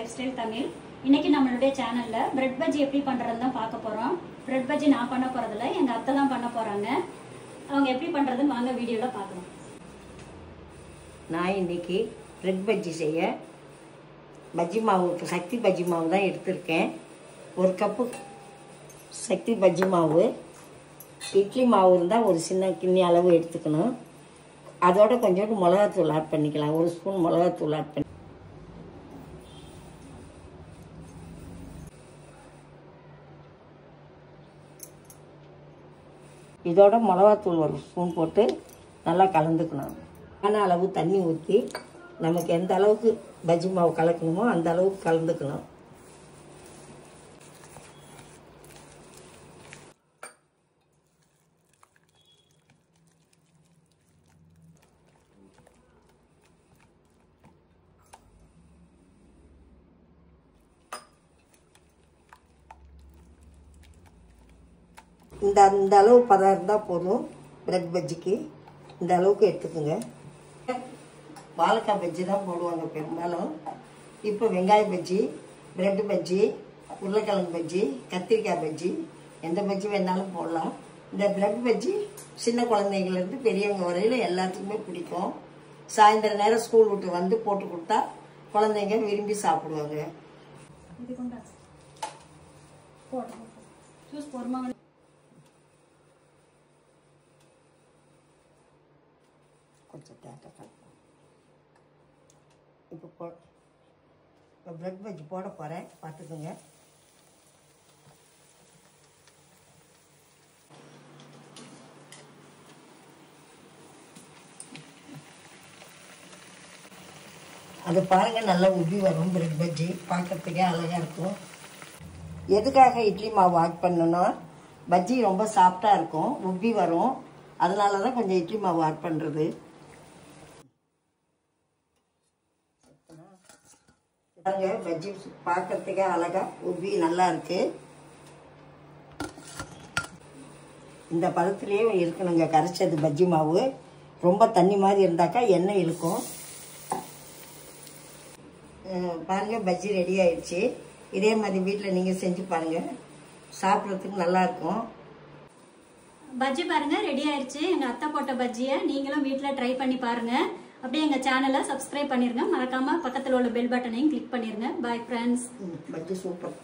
Life style Tamil. இன்னைக்கு நம்மளுடைய சேனல்ல பிரெட் பஜ்ஜி எப்படி பண்றதுன்னு தான் பார்க்க போறோம். பிரெட் பஜ்ஜி நான் பண்ண போறதில்ல, எங்க அத்தை தான் பண்ண போறாங்க. அவங்க எப்படி பண்றதுன்னு வாங்க வீடியோல பார்க்கலாம். நான் இன்னைக்கு பிரெட் பஜ்ஜி செய்ய பஜ்ஜி மாவு, சக்தி பஜ்ஜி மாவு தான் எடுத்திருக்கேன். ஒரு கப்பு சக்தி பஜ்ஜி மாவு, இட்லி மாவு இருந்தால் ஒரு சின்ன கிண்ணி அளவு எடுத்துக்கணும். அதோட கொஞ்சோண்டு மிளகாத்தூள் ஆட் பண்ணிக்கலாம். ஒரு ஸ்பூன் மிளகாத்தூள் ஆட் பண்ணி இதோட மிளகாத்தூள் ஒரு ஸ்பூன் போட்டு நல்லா கலந்துக்கணும். ஆன அளவு தண்ணி ஊற்றி நமக்கு எந்த அளவுக்கு பஜ்ஜி மாவு கலக்கணுமோ அந்த அளவுக்கு கலந்துக்கணும். இந்த அளவு பதம் இருந்தால் போதும். பிரெட் பஜ்ஜிக்கு இந்த அளவுக்கு எடுத்துக்கோங்க. வாழைக்காய் பஜ்ஜி தான் போடுவாங்க பெரும்பாலும். இப்போ வெங்காய பஜ்ஜி, பிரெட் பஜ்ஜி, உருளைக்கிழங்கு பஜ்ஜி, கத்திரிக்காய் பஜ்ஜி, எந்த பஜ்ஜி வேணாலும் போடலாம். இந்த பிரெட் பஜ்ஜி சின்ன குழந்தைங்கள்லேருந்து பெரியவங்க வரையில் எல்லாத்துக்குமே பிடிக்கும். சாயந்தர நேரம் ஸ்கூல் விட்டு வந்து போட்டு கொடுத்தா குழந்தைங்க விரும்பி சாப்பிடுவாங்க. கொஞ்சம் தேட்டை இப்போ பிரெட் பஜ்ஜி போட போகிறேன், பார்த்துக்கோங்க. அது பாருங்கள், நல்லா உப்பி வரும். பிரெட் பஜ்ஜி பார்க்கறதுக்கே அழகாக இருக்கும். எதுக்காக இட்லி மாவு ஆட் பண்ணணும்? பஜ்ஜி ரொம்ப சாஃப்டாக இருக்கும், உப்பி வரும். அதனால தான் கொஞ்சம் இட்லி மாவு ஆட் பண்ணுறது. பாருங்க, பஜ்ஜி பார்க்கறதுக்கே அழகா உப்பி நல்லா இருக்கு. இந்த பதத்துலேயே இருக்கணுங்க கரைச்சது பஜ்ஜி மாவு. ரொம்ப தண்ணி மாதிரி இருந்தாக்கா எண்ணெய் இழுக்கும். பாருங்க, பஜ்ஜி ரெடி ஆயிடுச்சு. இதே மாதிரி வீட்டில் நீங்கள் செஞ்சு பாருங்க, சாப்பிட்றதுக்கு நல்லா இருக்கும். பஜ்ஜி பாருங்க ரெடி ஆயிடுச்சு. எங்க அத்தை போட்ட பஜ்ஜியை நீங்களும் வீட்டுல ட்ரை பண்ணி பாருங்க. அப்படியே எங்க சேனலை சப்ஸ்கிரைப் பண்ணிருங்க. மறக்காம பக்கத்துல உள்ள பெல் பட்டனையும் கிளிக் பண்ணிருங்க. Bye friends. பஜ்ஜி சூப்பர்.